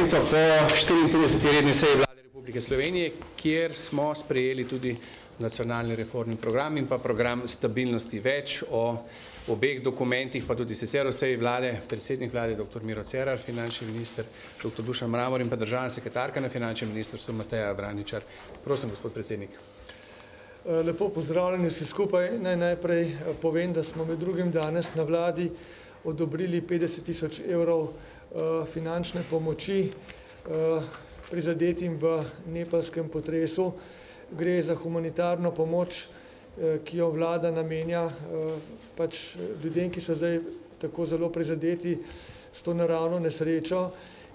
konferenco po 34. redni seji Vlade Republike Slovenije, kjer smo sprejeli tudi nacionalni reformni program in pa program stabilnosti. Več o obeh dokumentih, pa tudi sicer o seji vlade, predsednik vlade dr. Miro Cerar, finančni minister dr. Dušan Mramor in pa državna sekretarka na finančnem ministrstvu Mateja Vraničar. Prosim, gospod predsednik. Lepo pozdravljeni vsi skupaj. Najprej povem, da smo med drugim danes na vladi odobrili 50 000 evrov finančne pomoči prizadetim v nepalskem potresu. Gre za humanitarno pomoč, ki jo vlada namenja pač ljudem, ki so zdaj tako zelo prizadeti s to naravno nesrečo.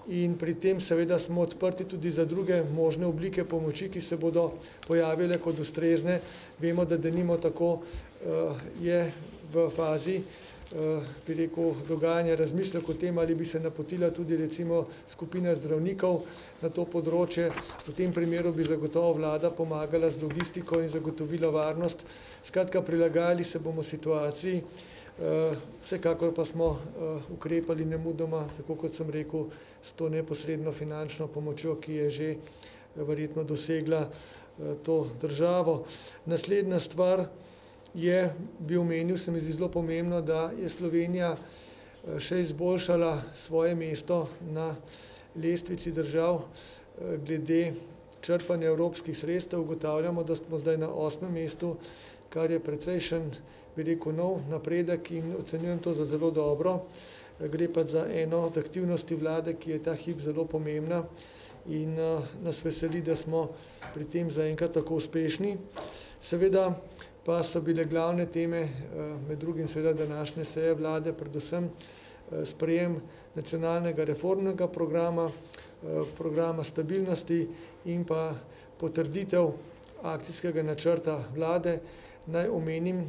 In pri tem seveda smo odprti tudi za druge možne oblike pomoči, ki se bodo pojavile kot ustrezne. Vemo, da denimo tako je v fazi, bi rekel, dogajanja razmislek o tem, ali bi se napotila tudi recimo skupina zdravnikov na to področje. V tem primeru bi zagotovo vlada pomagala z logistiko in zagotovila varnost. Skratka, prilagajali se bomo situaciji. Vsekakor pa smo ukrepali nemudoma, tako kot sem rekel, s to neposredno finančno pomočjo, ki je že verjetno dosegla to državo. Naslednja stvar je, bi omenil, se mi zdi zelo pomembno, da je Slovenija še izboljšala svoje mesto na lestvici držav glede črpanja evropskih sredstev. Ugotavljamo, da smo zdaj na 8. mestu, kar je precejšen, bi rekel, nov napredek in ocenjujem to za zelo dobro. Gre pa za eno od aktivnosti vlade, ki je ta hip zelo pomembna in nas veseli, da smo pri tem zaenkrat tako uspešni. Seveda pa so bile glavne teme, med drugim seveda današnje seje vlade, predvsem sprejem nacionalnega reformnega programa, programa stabilnosti in pa potrditev akcijskega načrta vlade. Naj omenim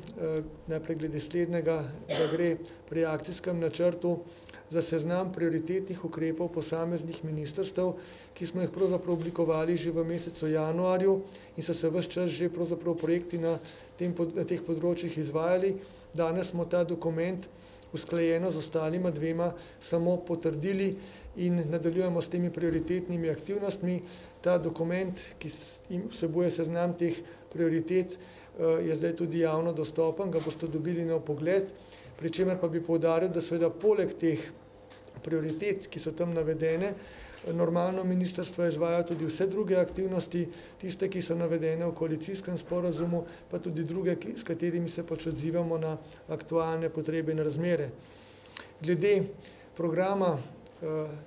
najprej glede slednjega, da gre pri akcijskem načrtu za seznam prioritetnih ukrepov posameznih ministrstev, ki smo jih pravzaprav oblikovali že v mesecu januarju in so se ves čas že pravzaprav projekti na teh področjih izvajali. Danes smo ta dokument usklajeno z ostalima dvema samo potrdili in nadaljujemo s temi prioritetnimi aktivnostmi. Ta dokument, ki vsebuje seznam teh prioritet, je zdaj tudi javno dostopen, ga boste dobili na vpogled, pri čemer pa bi poudaril, da seveda poleg teh prioritet, ki so tam navedene, normalno ministrstvo izvaja tudi vse druge aktivnosti, tiste, ki so navedene v koalicijskem sporazumu, pa tudi druge, s katerimi se pač odzivamo na aktualne potrebe in razmere. Glede programa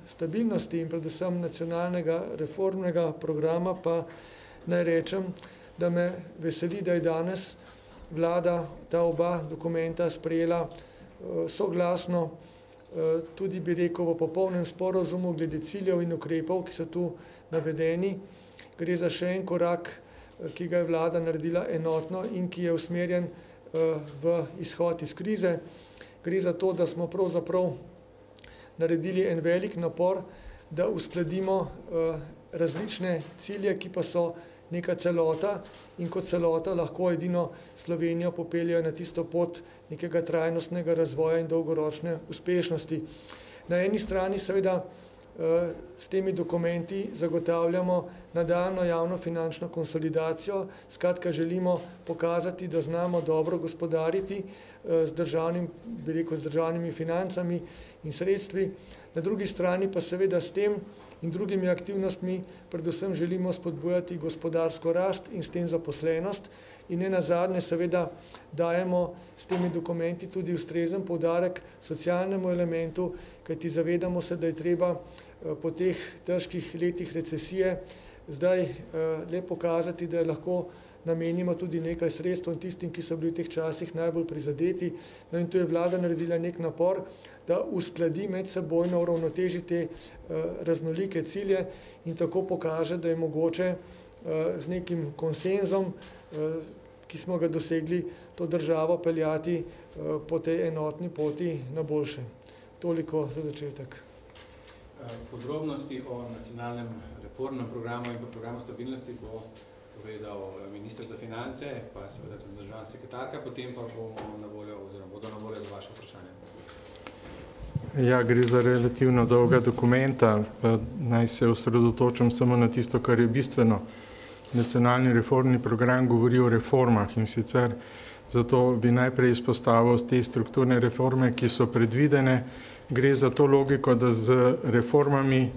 stabilnosti in predvsem nacionalnega reformnega programa pa naj rečem, da me veseli, da je danes vlada ta oba dokumenta sprejela soglasno, tudi bi rekel v popolnem sporazumu glede ciljev in ukrepov, ki so tu navedeni. Gre za še en korak, ki ga je vlada naredila enotno in ki je usmerjen v izhod iz krize. Gre za to, da smo pravzaprav naredili en velik napor, da uskladimo različne cilje, ki pa so neka celota in kot celota lahko edino Slovenijo popeljejo na tisto pot nekega trajnostnega razvoja in dolgoročne uspešnosti. Na eni strani seveda s temi dokumenti zagotavljamo nadaljnjo javno finančno konsolidacijo, skratka želimo pokazati, da znamo dobro gospodariti z državnimi financami in sredstvi. Na drugi strani pa seveda s tem in drugimi aktivnostmi predvsem želimo spodbujati gospodarsko rast in s tem zaposlenost in nenazadnje seveda dajemo s temi dokumenti tudi ustrezen poudarek socialnemu elementu, kajti zavedamo se, da je treba po teh težkih letih recesije zdaj le pokazati, da lahko namenimo tudi nekaj sredstev tistim, ki so bili v teh časih najbolj prizadeti. No in tu je vlada naredila nek napor, da uskladi medsebojno, uravnoteži te raznolike cilje in tako pokaže, da je mogoče z nekim konsenzom, ki smo ga dosegli, to državo peljati po tej enotni poti na boljše. Toliko za začetek. Podrobnosti o nacionalnem reformnem programu in pa programu stabilnosti bo povedal minister za finance, pa seveda tudi državna sekretarka, potem pa bomo na voljo oziroma bodo na voljo za vaše vprašanje. Ja, gre za relativno dolga dokumenta, pa naj se osredotočim samo na tisto, kar je bistveno. Nacionalni reformni program govori o reformah in sicer zato bi najprej izpostavil te strukturne reforme, ki so predvidene. Gre za to logiko, da z reformami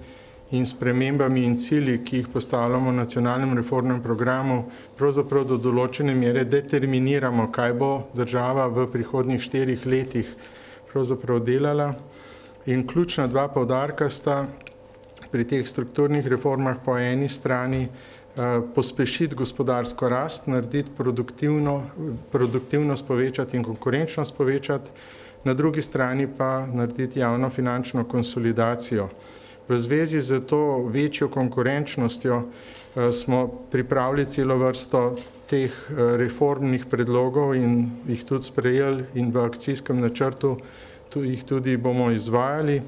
in spremembami in cilji, ki jih postavljamo v nacionalnem reformnem programu, pravzaprav do določene mere determiniramo, kaj bo država v prihodnjih 4 letih pravzaprav delala. In ključna dva poudarka sta pri teh strukturnih reformah po eni strani pospešiti gospodarsko rast, narediti produktivnost povečati in konkurenčnost povečati, na drugi strani pa narediti javnofinančno konsolidacijo. V zvezi z to večjo konkurenčnostjo smo pripravili celo vrsto teh reformnih predlogov in jih tudi sprejeli in v akcijskem načrtu jih tudi bomo izvajali.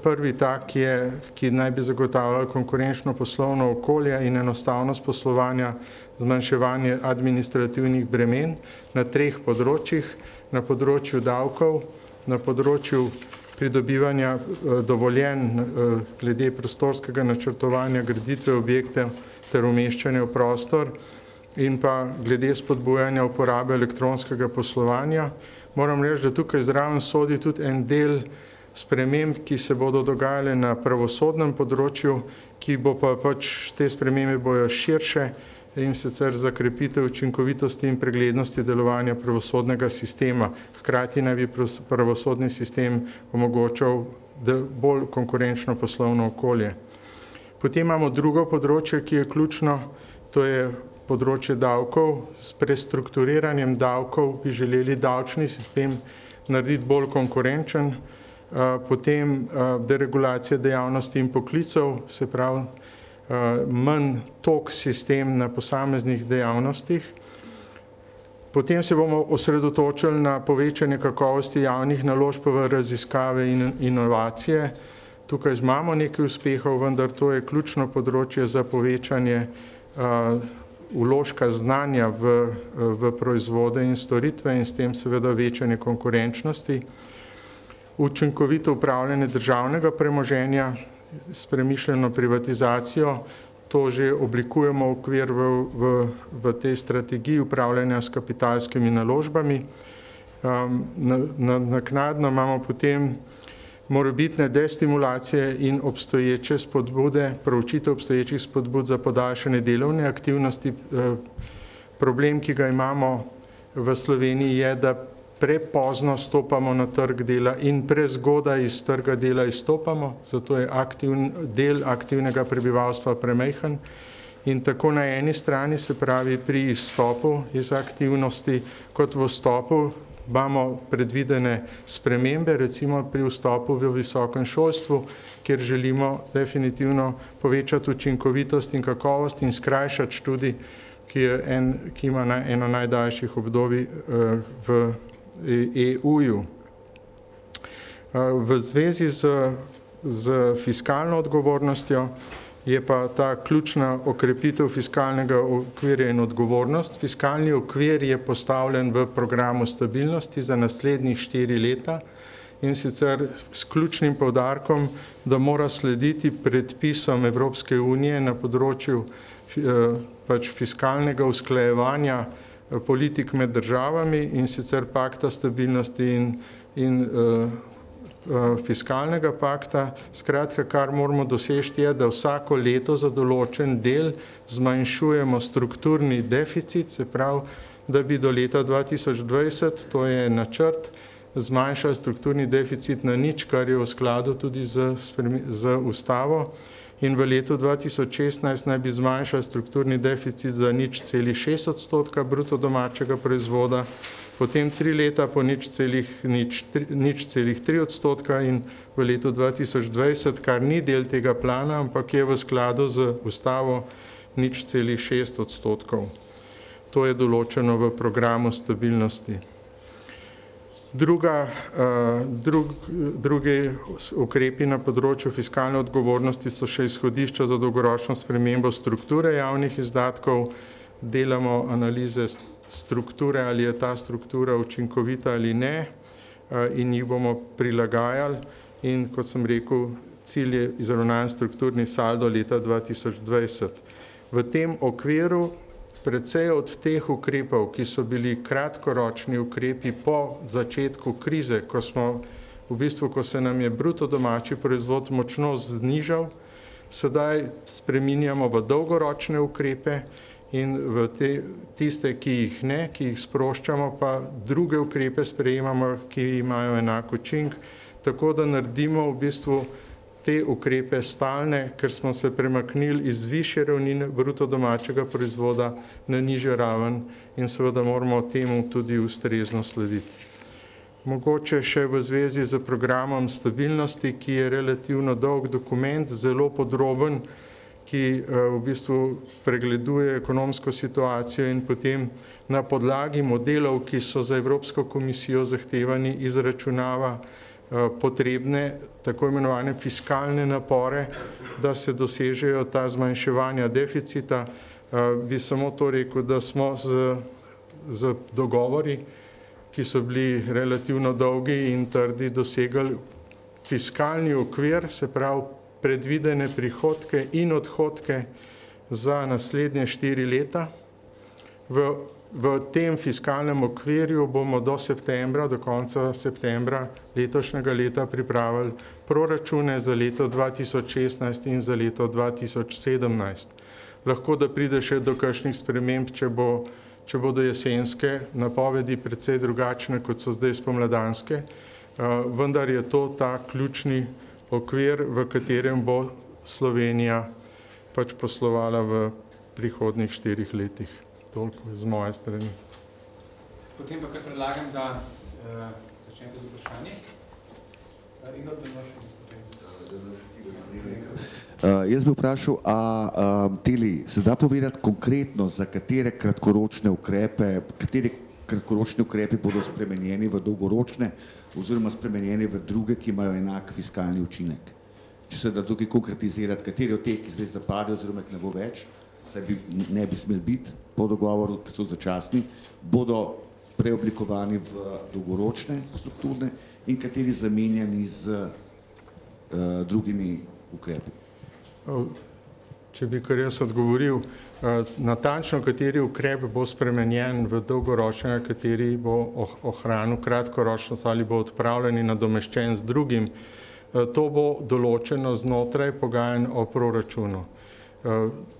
Prvi tak je, ki naj bi zagotavljal konkurenčno poslovno okolje in enostavnost poslovanja, zmanjševanje administrativnih bremen na 3 področjih, na področju davkov, na področju pridobivanja dovoljenj glede prostorskega načrtovanja, graditve objektov ter umeščanja v prostor in pa glede spodbujanja uporabe elektronskega poslovanja. Moram reči, da tukaj zraven sodi tudi en del sprememb, ki se bodo dogajale na pravosodnem področju, ki bo pa pač te spremembe bojo širše in sicer za krepitev učinkovitosti in preglednosti delovanja pravosodnega sistema. Hkrati naj bi pravosodni sistem omogočal bolj konkurenčno poslovno okolje. Potem imamo drugo področje, ki je ključno, to je področje davkov. S prestrukturiranjem davkov bi želeli davčni sistem narediti bolj konkurenčen, potem deregulacija dejavnosti in poklicev, se pravi manj tok sistem na posameznih dejavnostih. Potem se bomo osredotočili na povečanje kakovosti javnih naložb v raziskave in inovacije. Tukaj imamo nekaj uspehov, vendar to je ključno področje za povečanje vložka znanja v proizvode in storitve in s tem seveda večanje konkurenčnosti. Učinkovito upravljanje državnega premoženja s premišljeno privatizacijo, to že oblikujemo okvir v tej strategiji upravljanja s kapitalskimi naložbami. Naknadno imamo potem morebitne destimulacije in obstoječe spodbude, proučitev obstoječih spodbud za podaljšanje delovne aktivnosti. Problem, ki ga imamo v Sloveniji, je, da prepozno stopamo na trg dela in prezgodaj iz trga dela izstopamo, zato je del aktivnega prebivalstva premajhen. In tako na eni strani, se pravi pri izstopu iz aktivnosti, kot v vstopu, imamo predvidene spremembe, recimo pri vstopu v visokem šolstvu, kjer želimo definitivno povečati učinkovitost in kakovost in skrajšati študij, ki ima eno najdaljših obdobij v EU-ju. V zvezi z fiskalno odgovornostjo je pa ta ključna okrepitev fiskalnega okvirja in odgovornost. Fiskalni okvir je postavljen v programu stabilnosti za naslednjih 4 leta in sicer s ključnim poudarkom, da mora slediti predpisom Evropske unije na področju fiskalnega usklajevanja politik med državami in sicer pakta stabilnosti in fiskalnega pakta. Skratka, kar moramo doseči je, da vsako leto za določen del zmanjšujemo strukturni deficit, se pravi, da bi do leta 2020, to je načrt, zmanjšali strukturni deficit na 0, kar je v skladu tudi z ustavo. In v letu 2016 naj bi zmanjšali strukturni deficit za 0,6% bruto domačega proizvoda, potem 3 leta po 0,3% in v letu 2020, kar ni del tega plana, ampak je v skladu z ustavo 0,6%. To je določeno v programu stabilnosti. Drugi ukrepi na področju fiskalne odgovornosti so še izhodišča za dolgoročno spremembo strukture javnih izdatkov. Delamo analize strukture, ali je ta struktura učinkovita ali ne. in jih bomo prilagajali in, kot sem rekel, cilj je izravnan strukturni saldo leta 2020. V tem okviru precej od teh ukrepov, ki so bili kratkoročni ukrepi po začetku krize, ko se nam je bruto domači proizvod močno znižal, sedaj spreminjamo v dolgoročne ukrepe in v tiste, ki jih sproščamo, pa druge ukrepe sprejemamo, ki imajo enak učinek, tako da naredimo v bistvu te ukrepe stalne, ker smo se premaknili iz višje ravnine bruto domačega proizvoda na nižjo raven in seveda moramo temu tudi ustrezno slediti. Mogoče še v zvezi z programom stabilnosti, ki je relativno dolg dokument, zelo podroben, ki v bistvu pregleduje ekonomsko situacijo in potem na podlagi modelov, ki so za Evropsko komisijo zahtevani, izračunava potrebne tako imenovane fiskalne napore, da se dosežejo ta zmanjševanja deficita. Bi samo to rekel, da smo z dogovori, ki so bili relativno dolgi in trdi, dosegali fiskalni okvir, se pravi predvidene prihodke in odhodke za naslednje 4 leta. V tem fiskalnem okvirju bomo do konca septembra letošnjega leta pripravili proračune za leto 2016 in za leto 2017. Lahko da pride še do kakšnih sprememb, če bodo jesenske napovedi precej drugačne, kot so zdaj spomladanske, vendar je to ta ključni okvir, v katerem bo Slovenija pač poslovala v prihodnjih 4 letih. Toliko z moje strani. Potem pa kar predlagam, da začnete z vprašanje. Igor, jaz bi vprašal, Teli, se da povedati konkretno, za kateri kratkoročni ukrepi bodo spremenjeni v dolgoročne oziroma spremenjeni v druge, ki imajo enak fiskalni učinek? Če se da tukaj konkretizirati, kateri od teh, ki zdaj zapade oziroma ne bo več, saj ne bi smeli biti po dogovoru, ki so začasni, bodo preoblikovani v dolgoročne strukturne in kateri zamenjani z drugimi ukrepi. Če bi kar jaz odgovoril, natančno kateri ukrep bo spremenjen v dolgoročne, kateri bo ohranil kratkoročnost ali bo odpravljen in nadomeščen z drugim, to bo določeno znotraj pogajanj o proračunu.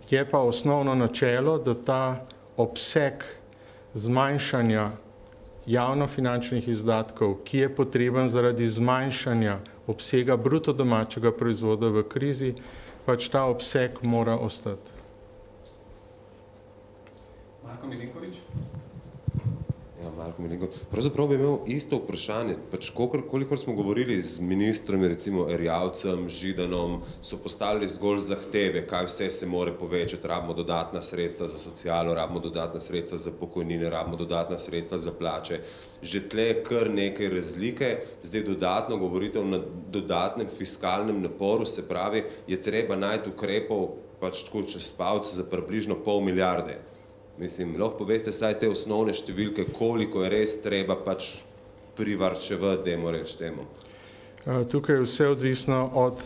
Je pa osnovno načelo, da ta obseg zmanjšanja javnofinančnih izdatkov, ki je potreben zaradi zmanjšanja obsega bruto domačega proizvoda v krizi, pač ta obseg mora ostati. Marko Milenković. Ja, Marko Milenković. Pravzaprav bi imel isto vprašanje. Pač kolikor smo govorili z ministrom, recimo Erjavcem, Židanom, so postavili zgolj zahteve, kaj vse se more povečati. Rabimo dodatna sredstva za socialo, rabimo dodatna sredstva za pokojnine, rabimo dodatna sredstva za plače. Že tle je kar nekaj razlike. Zdaj dodatno govorite o dodatnem fiskalnem naporu, se pravi, je treba najti ukrepov pač tako čez palce za približno 0,5 milijarde. Mislim, lahko poveste saj te osnovne številke, koliko je res treba pač privarčevati, dajmo reči temu. Tukaj je vse odvisno od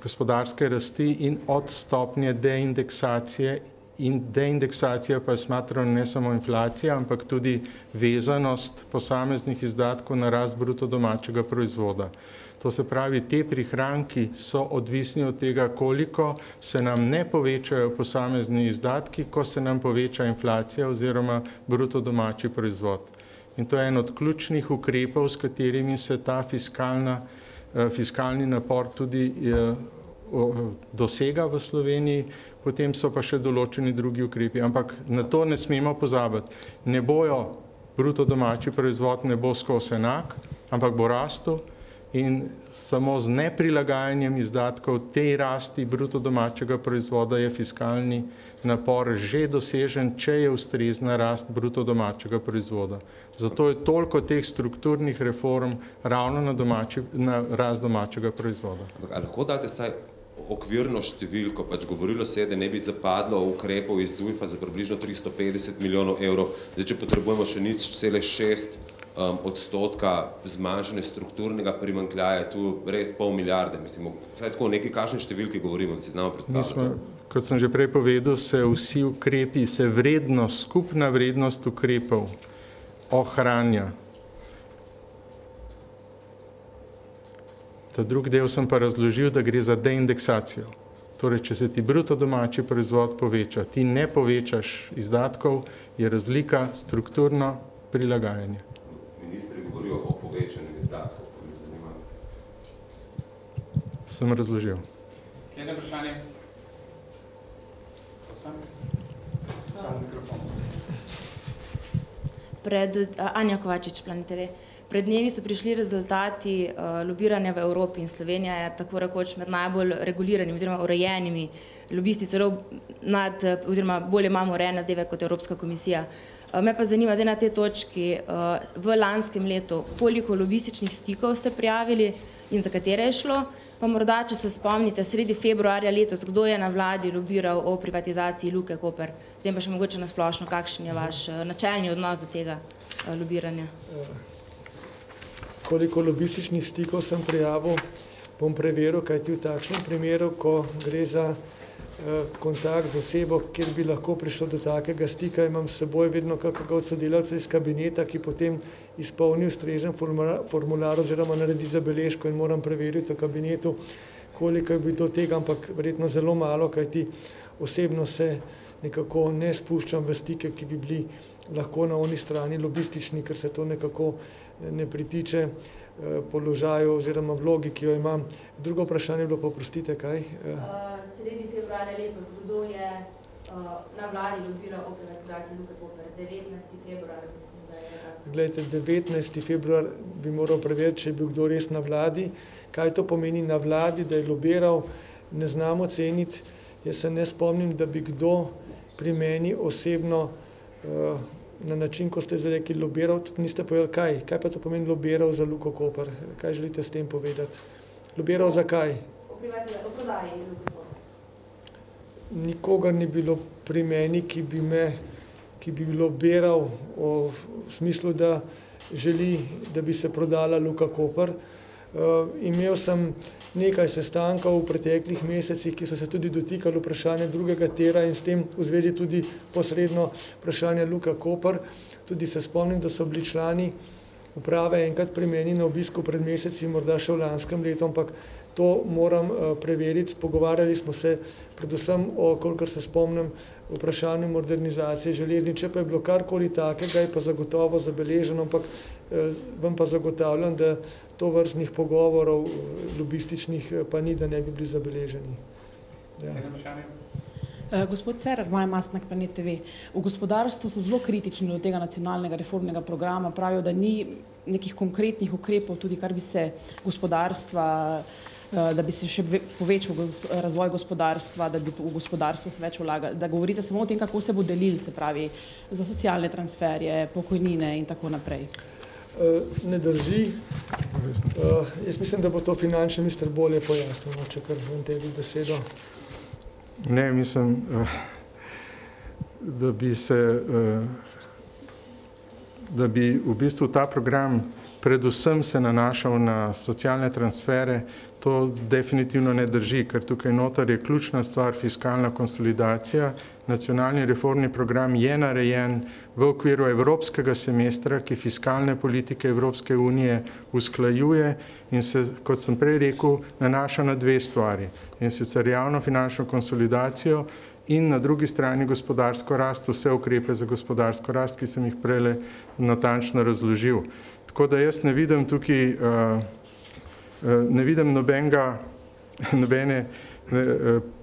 gospodarske rasti in od stopnje deindeksacije. In deindeksacija pa je smatrana ne samo inflacija, ampak tudi vezanost posameznih izdatkov na rast bruto domačega proizvoda. To se pravi, te prihranki so odvisni od tega, koliko se nam ne povečajo posamezni izdatki, ko se nam poveča inflacija oziroma bruto domači proizvod. In to je en od ključnih ukrepov, s katerimi se ta fiskalni napor tudi dosega v Sloveniji, potem so pa še določeni drugi ukrepi. Ampak na to ne smemo pozabiti. Ne bojo, bruto domači proizvod ne bo skozi enak, ampak bo rastel in samo z neprilagajanjem izdatkov tej rasti bruto domačega proizvoda je fiskalni napor že dosežen, če je ustrezna rast bruto domačega proizvoda. Zato je toliko teh strukturnih reform ravno na rast domačega proizvoda. Ali lahko date saj okvirno številko, pač govorilo se je, da ne bi zapadlo ukrepov iz ZUJF-a za približno 350 milijonov evrov. Zdaj, če potrebujemo še 0,6 odstotka zmanjšanja strukturnega primanjkljaja, tu res pol milijarde, mislim, vsaj tako nekaj kakšne številke govorimo, da si znamo predstavljati. Kot sem že prej povedal, se vsi ukrepi, se vrednost, skupna vrednost ukrepov ohranja. Ta drugi del sem pa razložil, da gre za deindeksacijo. Torej, če se ti bruto domači proizvod poveča, ti ne povečaš izdatkov, je razlika strukturno prilagajanje. Ministri govorijo o povečanju izdatkov, ko me zanima. Sem razložil. Slednje vprašanje. Samo mikrofon. Anja Kovačič, Planet TV. Pred dnevi so prišli rezultati lobiranja v Evropi in Slovenija je tako rekoč med najbolj reguliranimi oziroma urejenimi lobisti, celo oziroma bolje imamo urejene zadeve kot Evropska komisija. Me pa zanima zdaj na tej točki v lanskem letu, koliko lobističnih stikov ste prijavili in za katere je šlo, pa morda, če se spomnite, sredi februarja letos, kdo je na vladi lobiral o privatizaciji Luke Koper, potem pa še mogoče na splošno, kakšen je vaš načelni odnos do tega lobiranja? Koliko lobističnih stikov sem prijavil, bom preveril, kajti v takšnem primeru, ko gre za kontakt z osebo, kjer bi lahko prišlo do takega stika, imam s seboj vedno kakega od sodelavca iz kabineta, ki potem izpolni ustrezen formular oziroma naredi zabeležko in moram preveriti v kabinetu, koliko je bilo tega, ampak verjetno zelo malo, kajti osebno se nekako ne spuščam v stike, ki bi bili lahko na oni strani lobistični, ker se to nekako ne pritiče položaju oziroma vlogi, ki jo imam. Drugo vprašanje je bilo pa, oprostite, kaj? Sredi februarja letos, kdo je na vladi lobiral o privatizaciji Luke Koper? 19. februar, mislim, da je. Glejte, 19. februar bi moral preveriti, če je bil kdo res na vladi. Kaj to pomeni na vladi, da je lobiral, ne znam oceniti. Jaz se ne spomnim, da bi kdo pri meni osebno na način, ko ste zdaj rekli lobiral, tudi niste povedali kaj. Kaj pa to pomeni lobiral za Luko Koper? Kaj želite s tem povedati? Lobiral za kaj? O prodaji Luke Koper. Nikogar ni bilo pri meni, ki bi lobiral v smislu, da želi, da bi se prodala Luka Koper. Imel sem nekaj sestankov v preteklih mesecih, ki so se tudi dotikali vprašanja drugega tira in s tem v zvezi tudi posredno vprašanja Luka Koper. Tudi se spomnim, da so bili člani uprave enkrat pri meni na obisku pred meseci, morda še v lanskem letu, ampak to moram preveriti. Pogovarjali smo se predvsem o, kolikor se spomnim, vprašanju modernizacije železnice, pa je bilo karkoli takega, je pa zagotovo zabeleženo, ampak vam pa zagotavljam, da to vrstnih pogovorov lobističnih pa ni, da ne bi bili zabeleženi. Ja. Gospod Cerar, Maja Mastnak, Planet TV. V gospodarstvu so zelo kritični do tega nacionalnega reformnega programa, pravijo, da ni nekih konkretnih ukrepov, tudi kar bi se gospodarstva, da bi se še povečal razvoj gospodarstva, da bi v gospodarstvo se več vlagali, da govorite samo o tem, kako se bo delil, se pravi, za socialne transferje, pokojnine in tako naprej. Ne drži. Jaz mislim, da bo to finančni minister bolje pojasnil, če kar vam tebi besedo. Ne, mislim, da bi v bistvu ta program predvsem se nanašal na socialne transfere, to definitivno ne drži, ker tukaj noter je ključna stvar fiskalna konsolidacija. Nacionalni reformni program je narejen v okviru evropskega semestra, ki fiskalne politike Evropske unije usklajuje in se, kot sem prej rekel, nanaša na dve stvari. In sicer javno finančno konsolidacijo in na drugi strani gospodarsko rast, vse ukrepe za gospodarsko rast, ki sem jih prej natančno razložil. Tako da jaz ne vidim tukaj, ne vidim nobene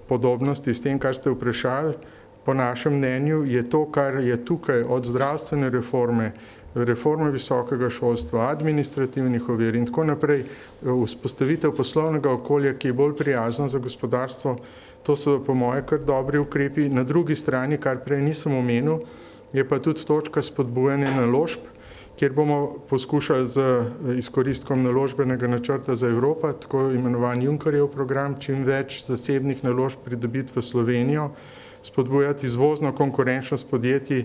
podobnosti s tem, kar ste vprašali. Po našem mnenju je to, kar je tukaj od zdravstvene reforme, reforme visokega šolstva, administrativnih ovir in tako naprej, vzpostavitev poslovnega okolja, ki je bolj prijazno za gospodarstvo, to so po moje kar dobri ukrepi. Na drugi strani, kar prej nisem omenil, je pa tudi točka spodbujanja naložb, kjer bomo poskušali z izkoristkom naložbenega načrta za Evropo, tako imenovan Junckerjev program, čim več zasebnih naložb pridobiti v Slovenijo, spodbujati izvozno konkurenčnost podjetij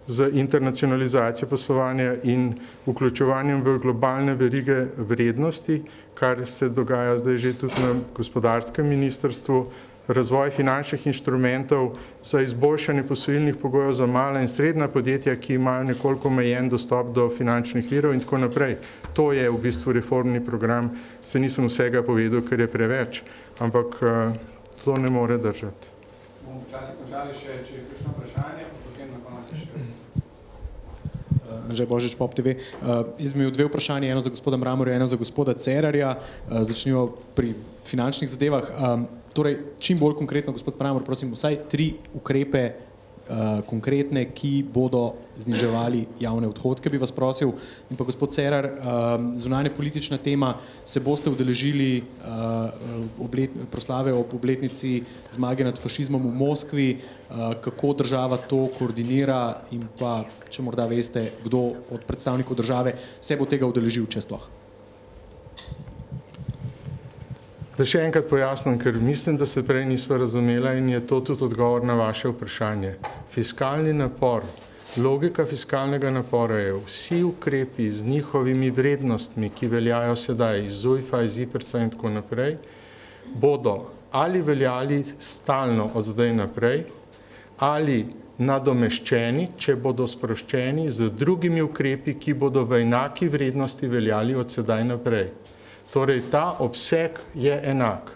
z internacionalizacijo poslovanja in vključevanjem v globalne verige vrednosti, kar se dogaja zdaj že tudi na gospodarskem ministrstvu, razvoj finančnih inštrumentov za izboljšanje posojilnih pogojev za mala in srednja podjetja, ki imajo nekoliko omejen dostop do finančnih virov in tako naprej. To je v bistvu reformni program. Se nisem vsega povedal, ker je preveč, ampak to ne more držati. Bomo počasi končali še, če je kakšno vprašanje, potem na koncu še. Anže Božič, POP TV. Jaz bi imel dve vprašanje, eno za gospoda Mramorja, eno za gospoda Cerarja. Začnimo pri finančnih zadevah. Torej, čim bolj konkretno, gospod Mramor, prosim, vsaj 3 ukrepe konkretne, ki bodo zniževali javne odhodke, bi vas prosil. In pa gospod Cerar, zunanje politična tema, se boste udeležili proslave ob obletnici zmage nad fašizmom v Moskvi, kako država to koordinira in pa, če morda veste, kdo od predstavnikov države se bo tega udeležil, če sploh. Da še enkrat pojasnim, ker mislim, da se prej nisva razumela in je to tudi odgovor na vaše vprašanje. Fiskalni napor, logika fiskalnega napora je vsi ukrepi z njihovimi vrednostmi, ki veljajo sedaj iz ZUJF-a, iz IPRS-a in tako naprej, bodo ali veljali stalno od zdaj naprej, ali nadomeščeni, če bodo sproščeni z drugimi ukrepi, ki bodo v enaki vrednosti veljali od sedaj naprej. Torej, ta obseg je enak.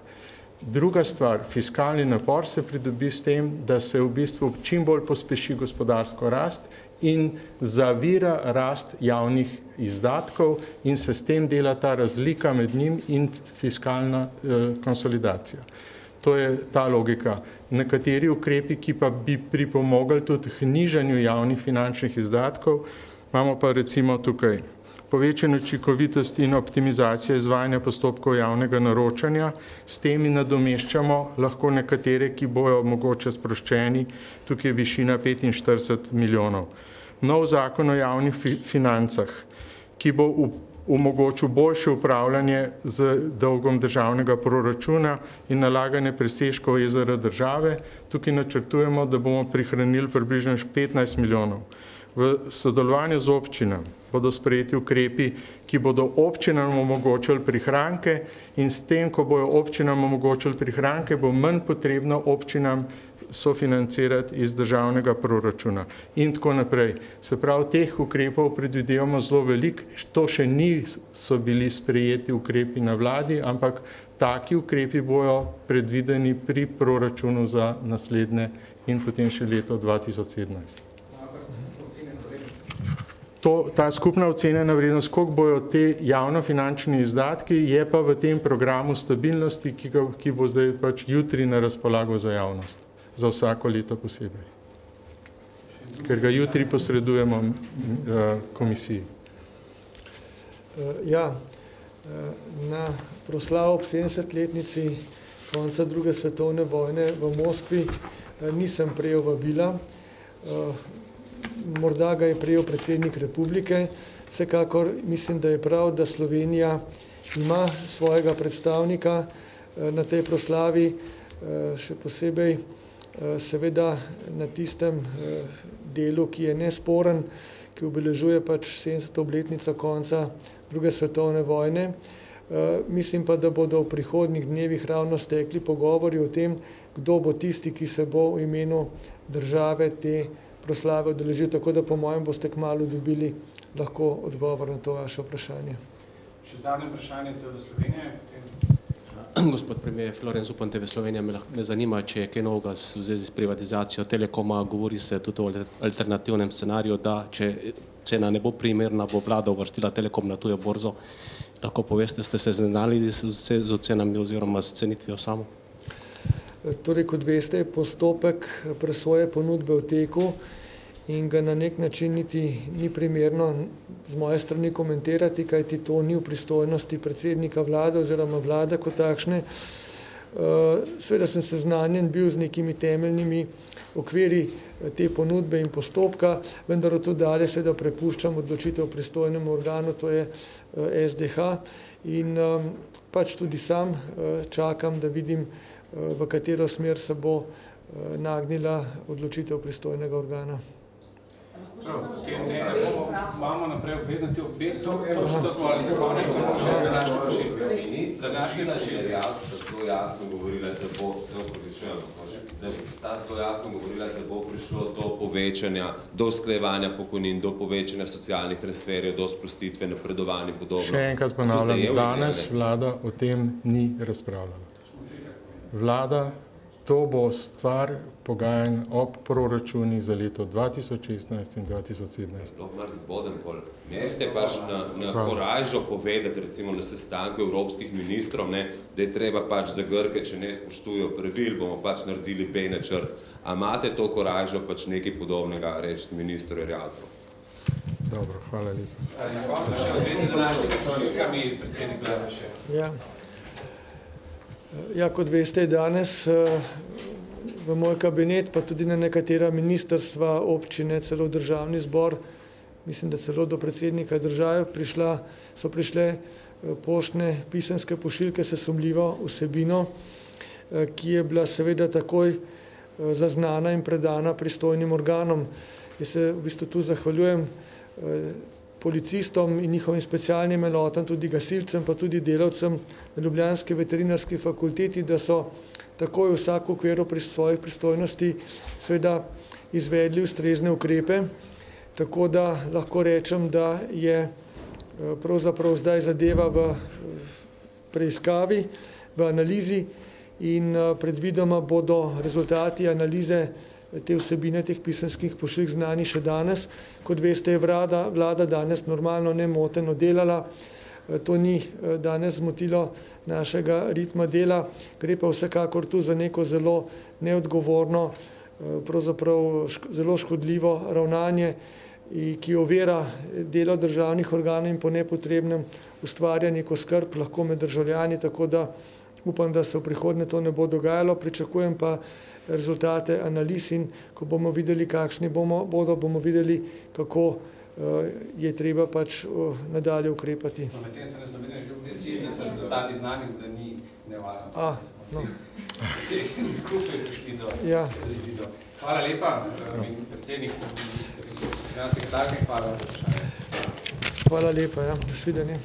Druga stvar, fiskalni napor se pridobi s tem, da se v bistvu čim bolj pospeši gospodarsko rast in zavira rast javnih izdatkov in se s tem dela ta razlika med njim in fiskalna konsolidacija. To je ta logika. Nekateri ukrepi, ki pa bi pripomogli tudi k nižanju javnih finančnih izdatkov, imamo pa recimo tukaj povečanje učinkovitosti in optimizacija izvajanja postopkov javnega naročanja, s temi nadomeščamo lahko nekatere, ki bojo mogoče sproščeni, tukaj je višina 45 milijonov. Nov zakon o javnih financah, ki bo omogočil boljše upravljanje z dolgom državnega proračuna in nalaganje presežkov EZR države, tukaj načrtujemo, da bomo prihranili približno 15 milijonov. V sodelovanju z občinami bodo sprejeti ukrepi, ki bodo občinam omogočili prihranke in s tem, ko bojo občinam omogočili prihranke, bo manj potrebno občinam sofinancirati iz državnega proračuna in tako naprej. Se pravi, teh ukrepov predvidevamo zelo veliko, to še niso bili sprejeti ukrepi na vladi, ampak taki ukrepi bojo predvideni pri proračunu za naslednje in potem še leto 2017. Ta skupna ocenjena vrednost, koliko bojo te javnofinančni izdatki, je pa v tem programu stabilnosti, ki bo zdaj pač jutri na razpolago za javnost, za vsako leto posebej. Ker ga jutri posredujemo komisiji. Ja, na proslavo ob 70-letnici konca druge svetovne vojne v Moskvi nisem prejel vabila. Morda ga je prejel predsednik republike. Vsekakor mislim, da je prav, da Slovenija ima svojega predstavnika na tej proslavi, še posebej seveda na tistem delu, ki je nesporen, ki obeležuje pač 70. obletnico konca druge svetovne vojne. Mislim pa, da bodo v prihodnjih dnevih ravno stekli pogovori o tem, kdo bo tisti, ki se bo v imenu države te proslave udeležil, tako da po mojem boste kmalu dobili lahko odgovor na to vaše vprašanje. Še zadnje vprašanje TV Slovenije. Gospod premijer, Florenc Zupan, TV Slovenija, me zanima, če je kaj novega v zvezi s privatizacijo Telekoma. Govori se tudi o alternativnem scenariju, da če cena ne bo primerna, bo vlada uvrstila Telekom na tujo borzo. Lahko poveste, ste se seznanili z ocenami oziroma s cenitvijo samo? Torej, kot veste, je postopek presoje ponudbe v teku in ga na nek način niti ni primerno z moje strani komentirati, kajti to ni v pristojnosti predsednika vlade oziroma vlade kot takšne. Seveda sem seznanjen bil z nekimi temeljnimi okviri te ponudbe in postopka, vendar od tu dalje seveda prepuščam odločitev pristojnemu organu, to je SDH, in pač tudi sam čakam, da vidim, v katero smer se bo nagnila odločitev pristojnega organa. Imamo naprej obveznosti, to smo ali zakonec, samo še današnji pošiljka. Ministra Žerjav sta zelo jasno govorila, da bo prišlo do povečanja, do usklajevanja pokojnin, do povečanja socialnih transferjev, do sprostitve, napredovanj in podobno. Še enkrat ponavljam, danes vlada o tem ni razpravljala. Vlada, to bo stvar pogajanj ob proračunih za leto 2016 in 2017. Imeli ste pač na korajžo povedati, recimo na sestanku evropskih ministrov, da je treba pač za Grke, če ne spoštujo pravil, bomo pač naredili B načrt. A imate to korajžo pač nekaj podobnega reči ministru Erjavcu? Dobro, hvala lepa. Na koncu še v zvezi z današnjimi pošiljkami, predsednik vlade še. Ja, kot veste, danes v moj kabinet, pa tudi na nekatera ministrstva, občine, celo državni zbor, mislim, da celo do predsednika države so prišle poštne pisanske pošiljke s sumljivo vsebino, ki je bila seveda takoj zaznana in predana pristojnim organom. Jaz se v bistvu tu zahvaljujem policistom in njihovim specialnim enotam, tudi gasilcem, pa tudi delavcem na ljubljanski veterinarski fakulteti, da so takoj vsak v okviru pri svojih pristojnosti seveda izvedli ustrezne ukrepe, tako da lahko rečem, da je pravzaprav zdaj zadeva v preiskavi, v analizi in predvidoma bodo rezultati analize te vsebine teh pisanskih pošiljk znani še danes. Kot veste, je vlada danes normalno nemoteno delala. To ni danes zmotilo našega ritma dela. Gre pa vsekakor tu za neko zelo neodgovorno, pravzaprav zelo škodljivo ravnanje, ki ovira delo državnih organov in po nepotrebnem ustvarja neko skrb lahko med državljani, tako da upam, da se v prihodnje to ne bo dogajalo. Pričakujem pa rezultate analiz in ko bomo videli, kakšni bodo, bomo videli, kako je treba pač nadalje ukrepati. Medtem se nas novinarji že obvestili, da so rezultati znani, da ni nevarno. Skupaj prišli do izidov. Hvala lepa, predsednik, sekretarke, hvala za vprašanje. Hvala lepa, nasvidenje.